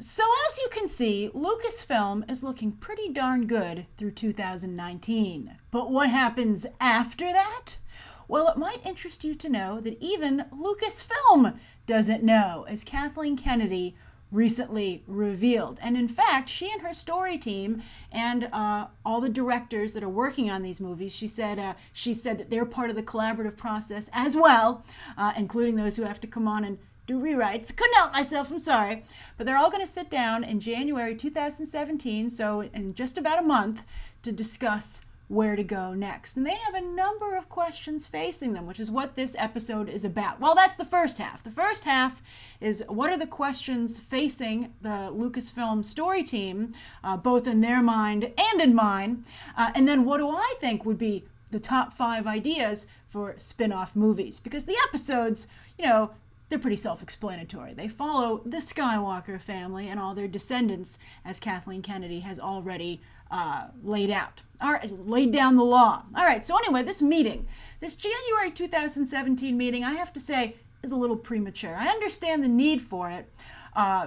So as you can see, Lucasfilm is looking pretty darn good through 2019. But what happens after that? Well, it might interest you to know that even Lucasfilm doesn't know, as Kathleen Kennedy recently revealed. And in fact, she and her story team and all the directors that are working on these movies, she said that they're part of the collaborative process as well, including those who have to come on and do rewrites. Couldn't help myself, I'm sorry. But they're all going to sit down in January 2017, so in just about a month, to discuss where to go next. And they have a number of questions facing them, which is what this episode is about. Well, that's the first half. The first half is what are the questions facing the Lucasfilm story team, both in their mind and in mine, and then what do I think would be the top 5 ideas for spin-off movies? Because the episodes, they're pretty self-explanatory. They follow the Skywalker family and all their descendants, as Kathleen Kennedy has already laid out. All right, laid down the law. All right, so anyway, this January 2017 meeting, I have to say, is a little premature. I understand the need for it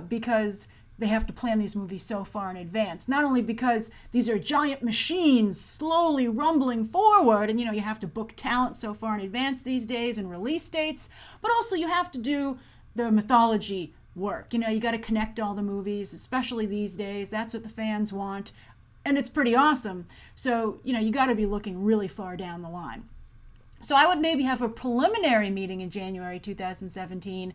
because they have to plan these movies so far in advance. Not only because these are giant machines slowly rumbling forward, and you have to book talent so far in advance these days and release dates, but also you have to do the mythology work. You got to connect all the movies, especially these days. That's what the fans want, and it's pretty awesome. So, you got to be looking really far down the line. So I would maybe have a preliminary meeting in January 2017.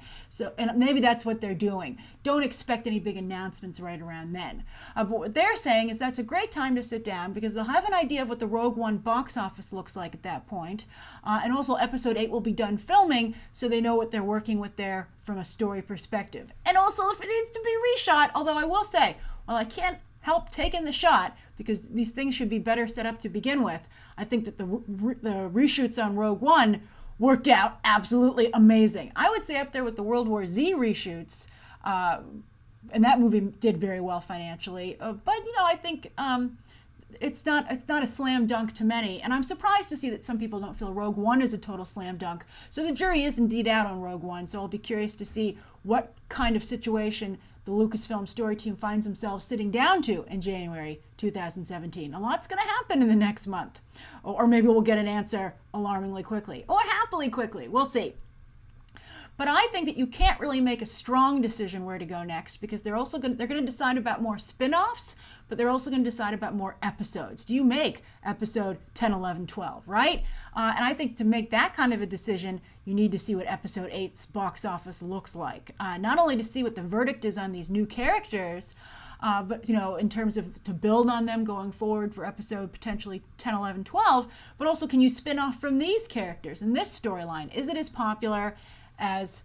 And maybe that's what they're doing. Don't expect any big announcements right around then. But what they're saying is that's a great time to sit down because they'll have an idea of what the Rogue One box office looks like at that point. And also Episode 8 will be done filming, so they know what they're working with there from a story perspective. And also if it needs to be reshot, although I will say, well, I can't help taking the shot because these things should be better set up to begin with. I think that the reshoots on Rogue One worked out absolutely amazing. I would say up there with the World War Z reshoots, and that movie did very well financially. But I think it's not a slam dunk to many, and I'm surprised to see that some people don't feel Rogue One is a total slam dunk. So the jury is indeed out on Rogue One. So I'll be curious to see what kind of situation the Lucasfilm story team finds themselves sitting down to in January 2017. A lot's going to happen in the next month. Or maybe we'll get an answer alarmingly quickly. Or happily quickly. We'll see. But I think that you can't really make a strong decision where to go next because they're going to decide about more spin-offs, but they're also going to decide about more episodes. Do you make episode 10, 11, 12, right? And I think to make that kind of a decision, you need to see what episode 8's box office looks like. Not only to see what the verdict is on these new characters, but in terms of to build on them going forward for episode potentially 10, 11, 12, but also can you spin off from these characters in this storyline? Is it as popular as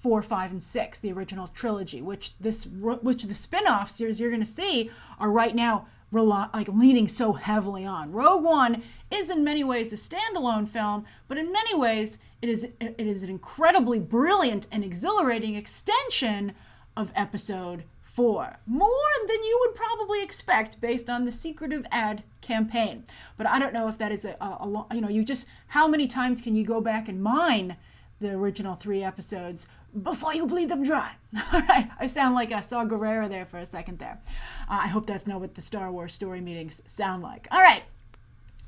4, 5, and 6, the original trilogy, which the spin-off series you're going to see are right now leaning so heavily on. Rogue One is in many ways a standalone film, but in many ways it is an incredibly brilliant and exhilarating extension of Episode 4. More than you would probably expect based on the secretive ad campaign. But I don't know if that is how many times can you go back and mine the original 3 episodes before you bleed them dry? All right, I sound like I saw Guerrero there for a second there. I hope that's not what the Star Wars story meetings sound like. All right,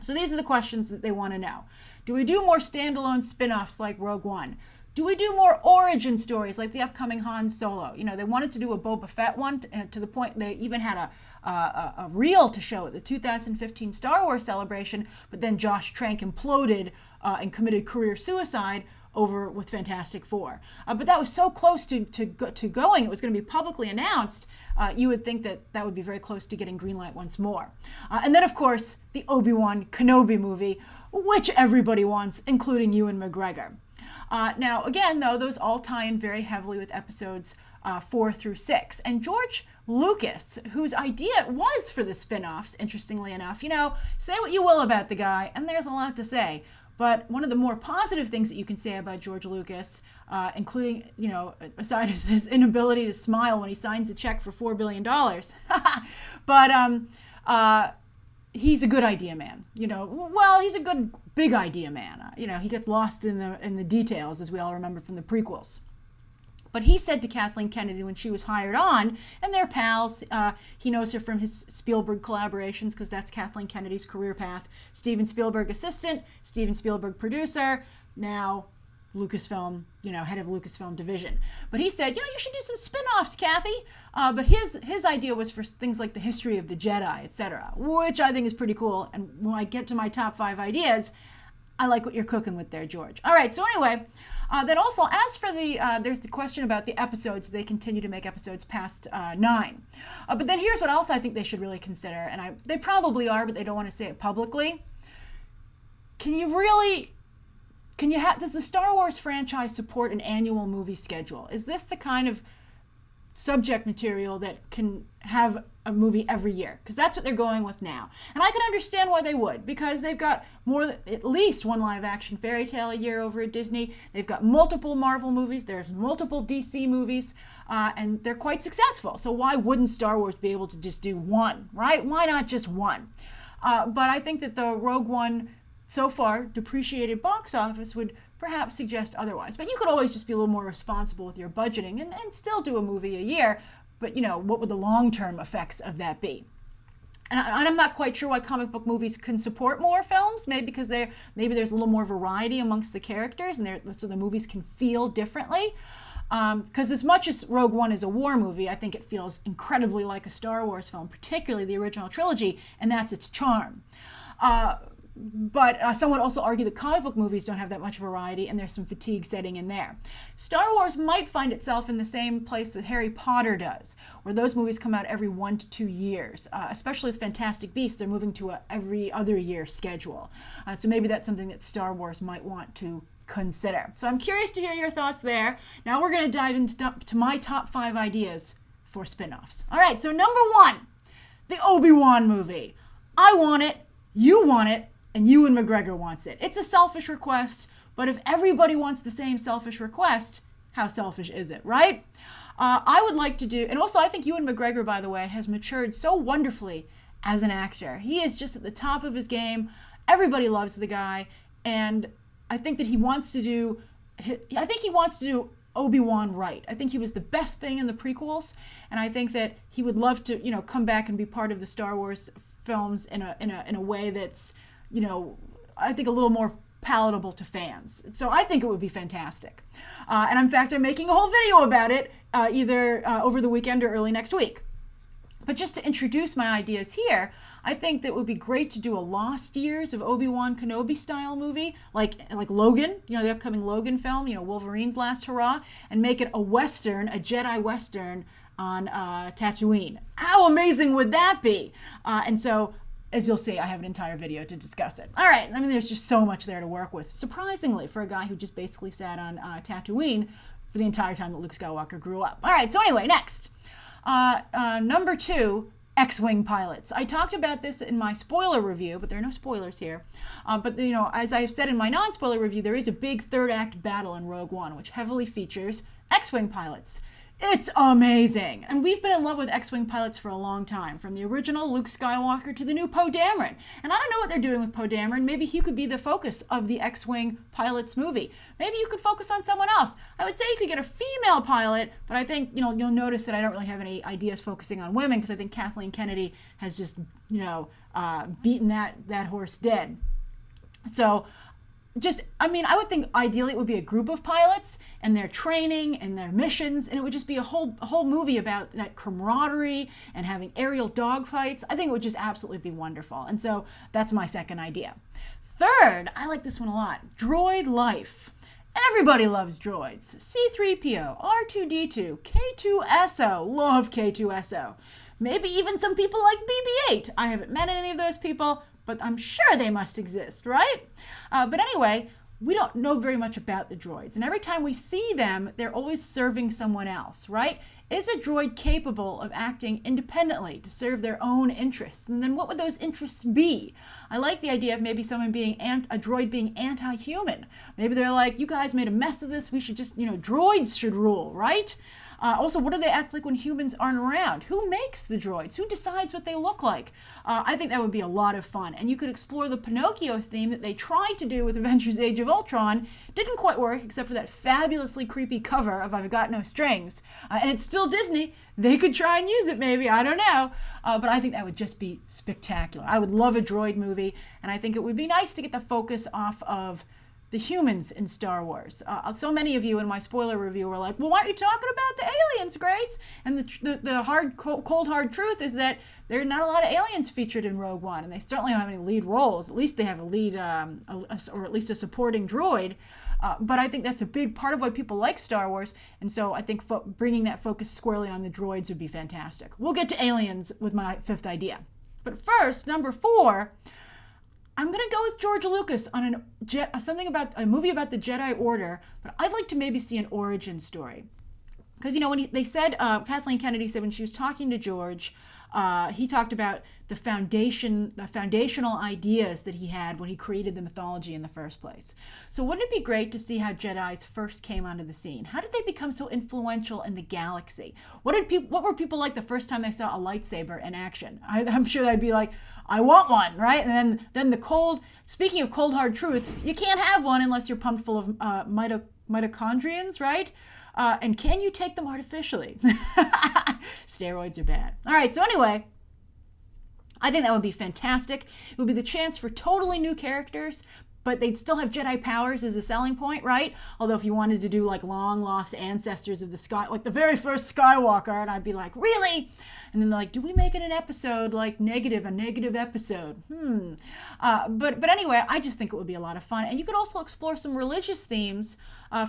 so these are the questions that they want to know. Do we do more standalone spin-offs like Rogue One? Do we do more origin stories like the upcoming Han Solo? They wanted to do a Boba Fett one to the point they even had a reel to show at the 2015 Star Wars celebration, but then Josh Trank imploded and committed career suicide over with Fantastic Four. But that was so close to going, it was going to be publicly announced, you would think that would be very close to getting green light once more. And then, of course, the Obi-Wan Kenobi movie, which everybody wants, including Ewan McGregor. Now, again, though, those all tie in very heavily with episodes 4 through 6. And George Lucas, whose idea it was for the spin-offs, interestingly enough, say what you will about the guy, and there's a lot to say. But one of the more positive things that you can say about George Lucas, including, aside his inability to smile when he signs a check for $4 billion, but he's a good idea man. He's a good big idea man. He gets lost in the details, as we all remember from the prequels. But he said to Kathleen Kennedy when she was hired on, and they're pals, he knows her from his Spielberg collaborations because that's Kathleen Kennedy's career path. Steven Spielberg assistant, Steven Spielberg producer, now Lucasfilm, head of Lucasfilm division. But he said, you should do some spin-offs, Kathy. But his idea was for things like the history of the Jedi, etc., which I think is pretty cool. And when I get to my top 5 ideas, I like what you're cooking with there, George. All right, so anyway, then also, as for there's the question about the episodes. They continue to make episodes past 9. But then here's what else I think they should really consider, and they probably are, but they don't want to say it publicly. Does the Star Wars franchise support an annual movie schedule? Is this the kind of subject material that can have a movie every year? Because that's what they're going with now. And I can understand why they would, because they've got at least one live action fairy tale a year over at Disney. They've got multiple Marvel movies. There's multiple DC movies, and they're quite successful. So why wouldn't Star Wars be able to just do one, right? Why not just one? But I think that the Rogue One, so far, depreciated box office would perhaps suggest otherwise. But you could always just be a little more responsible with your budgeting and still do a movie a year. But, what would the long-term effects of that be? And I'm not quite sure why comic book movies can support more films. Maybe because maybe there's a little more variety amongst the characters, and so the movies can feel differently. Because as much as Rogue One is a war movie, I think it feels incredibly like a Star Wars film, particularly the original trilogy, and that's its charm. But some would also argue that comic book movies don't have that much variety, and there's some fatigue setting in there. Star Wars might find itself in the same place that Harry Potter does, where those movies come out every 1 to 2 years. Especially with Fantastic Beasts, they're moving to a every other year schedule. So maybe that's something that Star Wars might want to consider. So I'm curious to hear your thoughts there. Now we're going to dive into my top 5 ideas for spin-offs. All right, so number 1, the Obi-Wan movie. I want it, you want it, and Ewan McGregor wants it. It's a selfish request, but if everybody wants the same selfish request, how selfish is it, right? I would like to do, and also I think Ewan McGregor, by the way, has matured so wonderfully as an actor. He is just at the top of his game. Everybody loves the guy, and I think that he wants to do Obi-Wan right. I think he was the best thing in the prequels, and I think that he would love to, come back and be part of the Star Wars films in a way that's, I think a little more palatable to fans. So I think it would be fantastic. And in fact, I'm making a whole video about it, either over the weekend or early next week. But just to introduce my ideas here, I think that it would be great to do a Lost Years of Obi-Wan Kenobi style movie, like Logan, the upcoming Logan film, Wolverine's last hurrah, and make it a Western, a Jedi Western on Tatooine. How amazing would that be? And so, as you'll see, I have an entire video to discuss it. All right, there's just so much there to work with, surprisingly, for a guy who just basically sat on Tatooine for the entire time that Luke Skywalker grew up. All right, so anyway, next. Number 2, X-Wing pilots. I talked about this in my spoiler review, but there are no spoilers here. But, as I've said in my non-spoiler review, there is a big third act battle in Rogue One, which heavily features X-Wing pilots. It's amazing. And we've been in love with X-Wing pilots for a long time, from the original Luke Skywalker to the new Poe Dameron. And I don't know what they're doing with Poe Dameron. Maybe he could be the focus of the X-Wing pilots movie. Maybe you could focus on someone else. I would say you could get a female pilot, but I think, you'll notice that I don't really have any ideas focusing on women, because I think Kathleen Kennedy has just, beaten that horse dead. So I would think ideally it would be a group of pilots and their training and their missions, and it would just be a whole movie about that camaraderie and having aerial dogfights. I think it would just absolutely be wonderful. And so that's my second idea. Third, I like this one a lot, Droid Life. Everybody loves droids. C-3PO, R2-D2, K-2SO, love K-2SO. Maybe even some people like BB-8. I haven't met any of those people, but I'm sure they must exist, right? But anyway, we don't know very much about the droids. And every time we see them, they're always serving someone else, right? Is a droid capable of acting independently to serve their own interests? And then what would those interests be? I like the idea of maybe someone being a droid being anti-human. Maybe they're like, you guys made a mess of this. We should just, droids should rule, right? Also, what do they act like when humans aren't around? Who makes the droids? Who decides what they look like? I think that would be a lot of fun. And you could explore the Pinocchio theme that they tried to do with Avengers Age of Ultron. Didn't quite work, except for that fabulously creepy cover of I've Got No Strings. And it's still Disney. They could try and use it maybe, I don't know. But I think that would just be spectacular. I would love a droid movie, and I think it would be nice to get the focus off of the humans in Star Wars. So many of you in my spoiler review were like, well, why aren't you talking about the aliens, Grace? And the cold hard truth is that there are not a lot of aliens featured in Rogue One, and they certainly don't have any lead roles. At least they have a lead, or at least a supporting droid. But I think that's a big part of why people like Star Wars, and so I think bringing that focus squarely on the droids would be fantastic. We'll get to aliens with my fifth idea. But first, number 4, I'm going to go with George Lucas on something about a movie about the Jedi Order, but I'd like to maybe see an origin story. Because, when they said, Kathleen Kennedy said when she was talking to George, he talked about the foundational ideas that he had when he created the mythology in the first place. So wouldn't it be great to see how Jedis first came onto the scene? How did they become so influential in the galaxy? What were people like the first time they saw a lightsaber in action? I'm sure they'd be like, I want one, right? And then speaking of cold hard truths, you can't have one unless you're pumped full of mitochondrions, right? And can you take them artificially? Steroids are bad. All right, so anyway, I think that would be fantastic. It would be the chance for totally new characters, but they'd still have Jedi powers as a selling point, right? Although if you wanted to do like long lost ancestors of the sky, like the very first Skywalker, and I'd be like, really? And then they're like, do we make it an episode like a negative episode? But anyway, I just think it would be a lot of fun. And you could also explore some religious themes.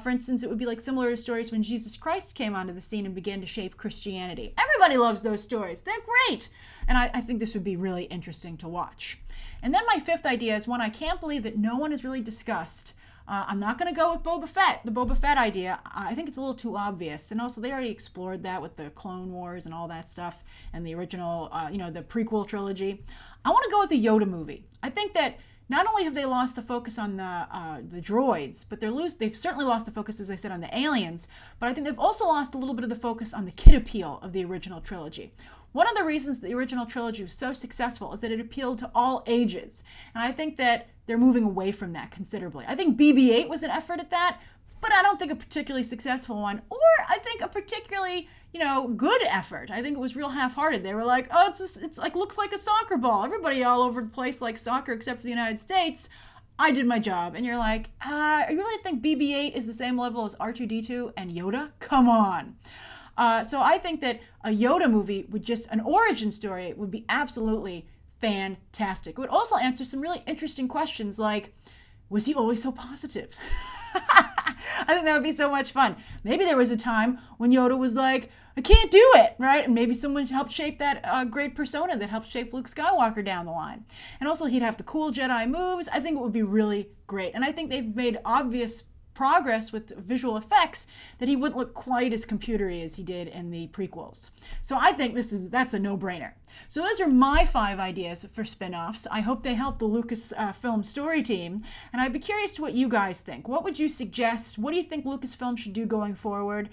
For instance, it would be like similar to stories when Jesus Christ came onto the scene and began to shape Christianity. Everybody loves those stories. They're great. And I think this would be really interesting to watch. And then my fifth idea is one I can't believe that no one has really discussed. I'm not going to go with Boba Fett, the Boba Fett idea. I think it's a little too obvious. And also, they already explored that with the Clone Wars and all that stuff and the original, the prequel trilogy. I want to go with the Yoda movie. I think that not only have they lost the focus on the droids, but they've certainly lost the focus, as I said, on the aliens. But I think they've also lost a little bit of the focus on the kid appeal of the original trilogy. One of the reasons the original trilogy was so successful is that it appealed to all ages. And I think that they're moving away from that considerably. I think BB-8 was an effort at that, but I don't think a particularly successful one, or I think a particularly, good effort. I think it was real half-hearted. They were like, oh, it's like looks like a soccer ball. Everybody all over the place likes soccer except for the United States. I did my job. And you're like, you really think BB-8 is the same level as R2-D2 and Yoda? Come on. So I think that a Yoda movie an origin story would be absolutely fantastic. It would also answer some really interesting questions like, was he always so positive? I think that would be so much fun. Maybe there was a time when Yoda was like, I can't do it, right? And maybe someone helped shape that great persona that helped shape Luke Skywalker down the line. And also he'd have the cool Jedi moves. I think it would be really great. And I think they've made obvious progress with visual effects that he wouldn't look quite as computery as he did in the prequels. So I think that's a no-brainer. So those are my 5 ideas for spin-offs. I hope they help the Lucasfilm story team, and I'd be curious to what you guys think. What would you suggest? What do you think Lucasfilm should do going forward?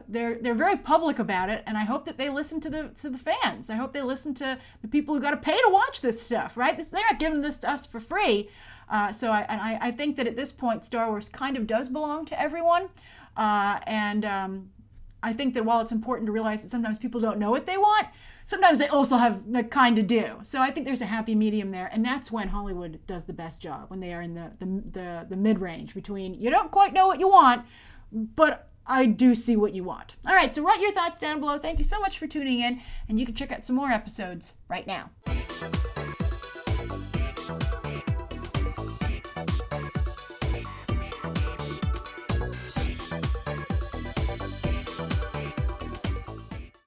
They're very public about it, and I hope that they listen to the fans. I hope they listen to the people who got to pay to watch this stuff, right? They're not giving this to us for free. So I think that at this point, Star Wars kind of does belong to everyone. I think that while it's important to realize that sometimes people don't know what they want, sometimes they also have the kind of do. So I think there's a happy medium there. And that's when Hollywood does the best job, when they are in the mid-range between you don't quite know what you want, but I do see what you want. All right, so write your thoughts down below. Thank you so much for tuning in. And you can check out some more episodes right now.